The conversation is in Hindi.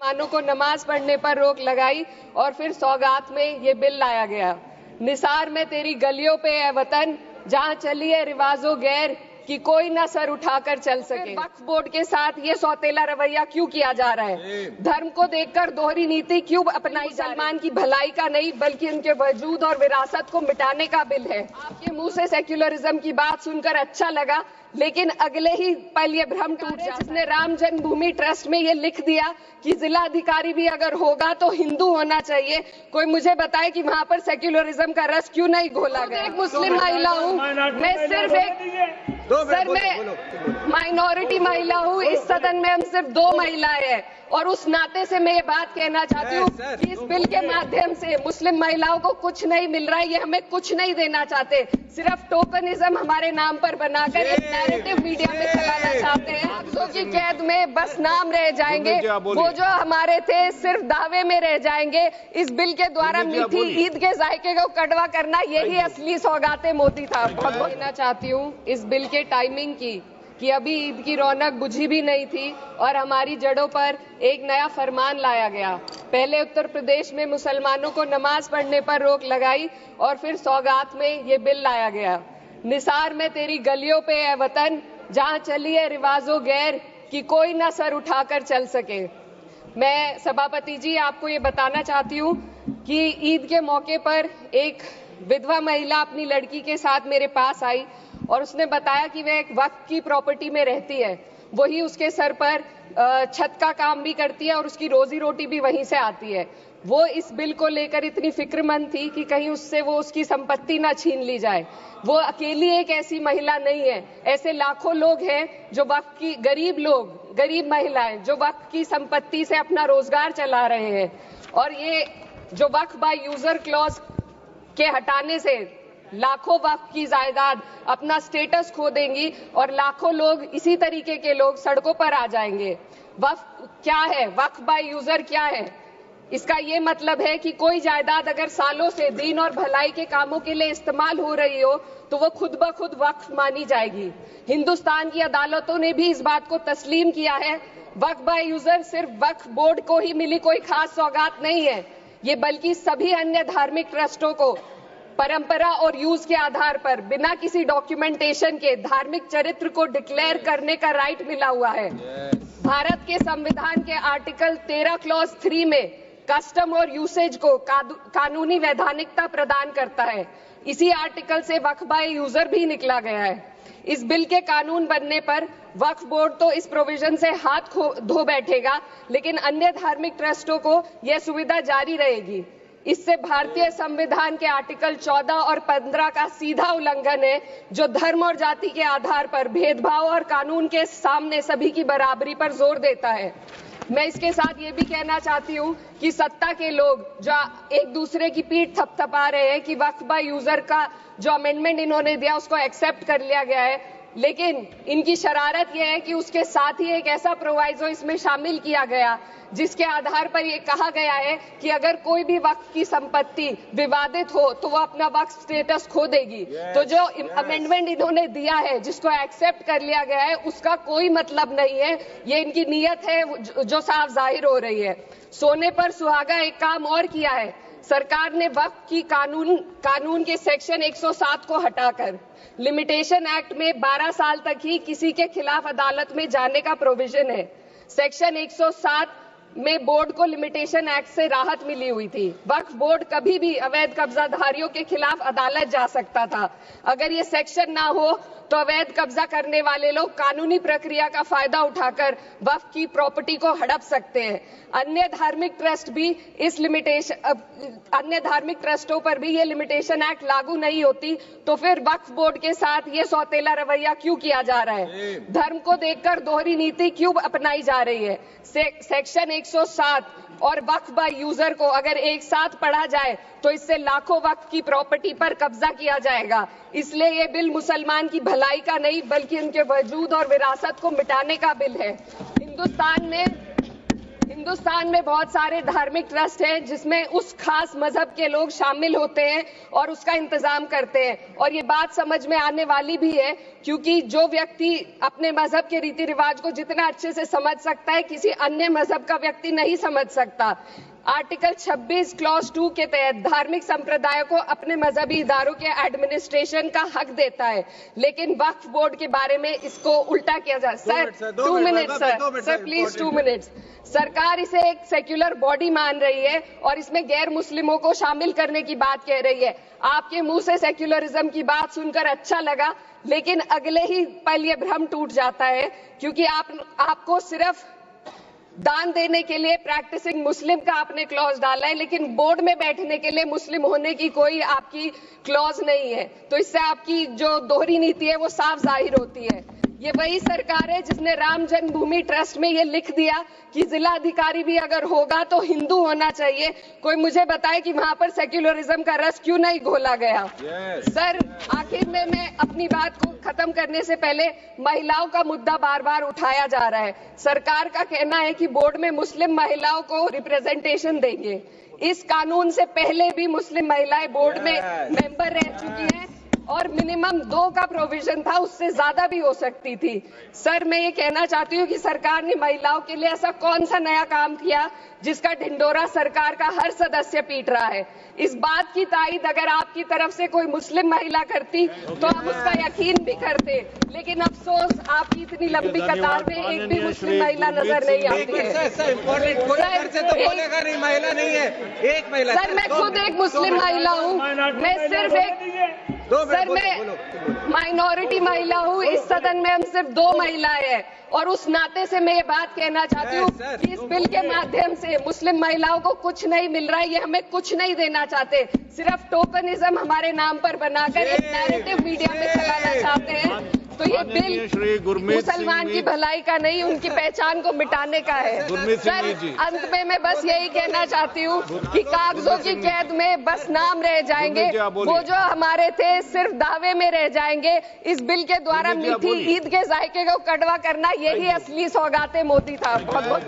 मुसलमानों को नमाज पढ़ने पर रोक लगाई और फिर सौगात में ये बिल लाया गया। निसार में तेरी गलियों पे है वतन, जहां चली है रिवाजो गैर कि कोई ना सर उठाकर चल सके। वक्फ बोर्ड के साथ ये सौतेला रवैया क्यों किया जा रहा है? धर्म को देखकर दोहरी नीति क्यों अपनाई जा रही है? मुसलमान की भलाई का नहीं बल्कि उनके वजूद और विरासत को मिटाने का बिल है। आपके मुंह से सेक्युलरिज्म की बात सुनकर अच्छा लगा, लेकिन अगले ही पल ये भ्रम टूट जाता है। जिसने राम जन्मभूमि ट्रस्ट में ये लिख दिया कि जिला अधिकारी भी अगर होगा तो हिंदू होना चाहिए, कोई मुझे बताए कि वहां पर सेक्युलरिज्म का रस क्यों नहीं घोला गया? एक मुस्लिम महिला हूँ, मैं सिर्फ एक मैं माइनॉरिटी महिला हूँ। इस सदन में हम सिर्फ 2 महिलाएं हैं और उस नाते से मैं ये बात कहना चाहती हूँ कि इस बिल के माध्यम से मुस्लिम महिलाओं को कुछ नहीं मिल रहा है। ये हमें कुछ नहीं देना चाहते, सिर्फ टोकनिज्म हमारे नाम पर बनाकर एक नैरेटिव मीडिया में चलाना चाहते हैं। आगजों की कैद में बस नाम रह जाएंगे, वो जो हमारे थे सिर्फ दावे में रह जाएंगे। इस बिल के द्वारा मीठी ईद के जायके को कड़वा करना यही असली सौगाते मोती था। बहुत कहना चाहती हूँ इस बिल के टाइमिंग की कि अभी ईद की रौनक बुझी भी नहीं थी और हमारी जड़ों पर एक नया फरमान लाया गया। पहले उत्तर प्रदेश में मुसलमानों को नमाज पढ़ने पर रोक लगाई और फिर सौगात में ये बिल लाया गया। निसार में तेरी गलियों पे है वतन, जहां चली है रिवाजो गैर कि कोई ना सर उठाकर चल सके। मैं सभापति जी आपको ये बताना चाहती हूँ कि ईद के मौके पर एक विधवा महिला अपनी लड़की के साथ मेरे पास आई और उसने बताया कि वह एक वक्फ की प्रॉपर्टी में रहती है, वही उसके सर पर छत का काम भी करती है और उसकी रोजी रोटी भी वहीं से आती है। वो इस बिल को लेकर इतनी फिक्रमंद थी कि कहीं उससे वो उसकी संपत्ति ना छीन ली जाए। वो अकेली एक ऐसी महिला नहीं है, ऐसे लाखों लोग हैं जो वक्फ की गरीब महिलाएं जो वक्फ की संपत्ति से अपना रोजगार चला रहे हैं। और ये जो वक्फ बाय यूजर क्लॉज के हटाने से लाखों वक्फ की जायदाद अपना स्टेटस खो देंगी और लाखों लोग इसी तरीके के लोग सड़कों पर आ जाएंगे। वक्फ क्या है? वक्फ बाय यूजर क्या है? इसका ये मतलब है कि कोई जायदाद अगर सालों से दीन और भलाई के कामों के लिए इस्तेमाल हो रही हो तो वो खुद ब खुद वक्फ मानी जाएगी। हिंदुस्तान की अदालतों ने भी इस बात को तस्लीम किया है। वक्फ बाय यूजर सिर्फ वक्फ बोर्ड को ही मिली कोई खास सौगात नहीं है, ये बल्कि सभी अन्य धार्मिक ट्रस्टों को परंपरा और यूज के आधार पर बिना किसी डॉक्यूमेंटेशन के धार्मिक चरित्र को डिक्लेयर करने का राइट मिला हुआ है। भारत के संविधान के आर्टिकल 13 क्लॉज 3 में कस्टम और यूसेज को कानूनी वैधानिकता प्रदान करता है। इसी आर्टिकल से वक्फ बाय यूजर भी निकला गया है। इस बिल के कानून बनने पर वक्फ बोर्ड तो इस प्रोविजन से हाथ धो बैठेगा, लेकिन अन्य धार्मिक ट्रस्टों को यह सुविधा जारी रहेगी। इससे भारतीय संविधान के आर्टिकल 14 और 15 का सीधा उल्लंघन है, जो धर्म और जाति के आधार पर भेदभाव और कानून के सामने सभी की बराबरी पर जोर देता है। मैं इसके साथ ये भी कहना चाहती हूँ कि सत्ता के लोग जो एक दूसरे की पीठ थपथपा रहे हैं कि वक्फ बाय यूजर का जो अमेंडमेंट इन्होंने दिया उसको एक्सेप्ट कर लिया गया है, लेकिन इनकी शरारत यह है कि उसके साथ ही एक ऐसा प्रोवाइजो इसमें शामिल किया गया जिसके आधार पर यह कहा गया है कि अगर कोई भी वक्फ की संपत्ति विवादित हो तो वो अपना वक्फ स्टेटस खो देगी। तो जो अमेंडमेंट इन्होंने दिया है, जिसको एक्सेप्ट कर लिया गया है, उसका कोई मतलब नहीं है। ये इनकी नीयत है जो साफ जाहिर हो रही है। सोने पर सुहागा एक काम और किया है। सरकार ने वक्फ की कानून के सेक्शन 107 को हटाकर लिमिटेशन एक्ट में 12 साल तक ही किसी के खिलाफ अदालत में जाने का प्रोविजन है। सेक्शन 107 में बोर्ड को लिमिटेशन एक्ट से राहत मिली हुई थी। वक्फ बोर्ड कभी भी अवैध कब्जाधारियों के खिलाफ अदालत जा सकता था। अगर ये सेक्शन ना हो तो अवैध कब्जा करने वाले लोग कानूनी प्रक्रिया का फायदा उठाकर वक्फ की प्रॉपर्टी को हड़प सकते हैं। अन्य धार्मिक ट्रस्टों पर भी ये लिमिटेशन एक्ट लागू नहीं होती, तो फिर वक्फ बोर्ड के साथ ये सौतेला रवैया क्यों किया जा रहा है? धर्म को देखकर दोहरी नीति क्यों अपनाई जा रही है? सेक्शन 107 और वक्फ बाय यूजर को अगर एक साथ पढ़ा जाए तो इससे लाखों वक्फ की प्रॉपर्टी पर कब्जा किया जाएगा। इसलिए ये बिल मुसलमान की भलाई का नहीं बल्कि उनके वजूद और विरासत को मिटाने का बिल है। हिंदुस्तान में बहुत सारे धार्मिक ट्रस्ट हैं जिसमें उस खास मजहब के लोग शामिल होते हैं और उसका इंतजाम करते हैं, और ये बात समझ में आने वाली भी है क्योंकि जो व्यक्ति अपने मजहब के रीति रिवाज को जितना अच्छे से समझ सकता है, किसी अन्य मजहब का व्यक्ति नहीं समझ सकता। आर्टिकल 26 क्लॉज 2 के तहत धार्मिक संप्रदायों को अपने मजहबी इदारों के एडमिनिस्ट्रेशन का हक देता है, लेकिन वक्फ बोर्ड के बारे में इसको उल्टा किया जा। Sir 2 minute sir please 2 minutes. सरकार इसे एक सेक्युलर बॉडी मान रही है और इसमें गैर मुस्लिमों को शामिल करने की बात कह रही है। आपके मुंह से सेक्युलरिज्म की बात सुनकर अच्छा लगा, लेकिन अगले ही पल ये भ्रम टूट जाता है क्योंकि आपको सिर्फ दान देने के लिए प्रैक्टिसिंग मुस्लिम का आपने क्लॉज डाला है, लेकिन बोर्ड में बैठने के लिए मुस्लिम होने की कोई आपकी क्लॉज नहीं है। तो इससे आपकी जो दोहरी नीति है वो साफ जाहिर होती है। ये वही सरकार है जिसने राम जन्मभूमि ट्रस्ट में ये लिख दिया कि जिला अधिकारी भी अगर होगा तो हिंदू होना चाहिए। कोई मुझे बताए कि वहां पर सेक्युलरिज्म का रस क्यों नहीं घोला गया। सर आखिर में मैं अपनी बात को खत्म करने से पहले महिलाओं का मुद्दा बार बार उठाया जा रहा है। सरकार का कहना है कि बोर्ड में मुस्लिम महिलाओं को रिप्रेजेंटेशन देंगे। इस कानून से पहले भी मुस्लिम महिलाएं बोर्ड में मेंबर रह चुकी हैं और मिनिमम 2 का प्रोविजन था, उससे ज्यादा भी हो सकती थी। सर मैं ये कहना चाहती हूँ कि सरकार ने महिलाओं के लिए ऐसा कौन सा नया काम किया जिसका ढिंडोरा सरकार का हर सदस्य पीट रहा है। इस बात की तायीद अगर आपकी तरफ से कोई मुस्लिम महिला करती तो आप उसका यकीन भी करते, लेकिन अफसोस आपकी इतनी लंबी कतार में एक भी मुस्लिम महिला नजर नहीं आती है। सर मैं खुद एक मुस्लिम महिला हूँ, मैं सिर्फ एक सर मैं माइनॉरिटी महिला हूँ। इस सदन में हम सिर्फ 2 महिलाएं हैं और उस नाते से मैं ये बात कहना चाहती हूँ कि इस बिल के माध्यम से मुस्लिम महिलाओं को कुछ नहीं मिल रहा है। ये हमें कुछ नहीं देना चाहते, सिर्फ टोकनिज्म हमारे नाम पर बनाकर एक नैरेटिव मीडिया में चलाना चाहते हैं। तो ये बिल मुसलमान की भलाई का नहीं, उनकी पहचान को मिटाने का है। सर अंत में मैं बस यही कहना चाहती हूँ कि कागजों की कैद में बस नाम रह जाएंगे, वो जो हमारे थे सिर्फ दावे में रह जाएंगे। इस बिल के द्वारा मीठी ईद के जायके को कड़वा करना यही असली सौगाते मोदी था। बहुत बहुत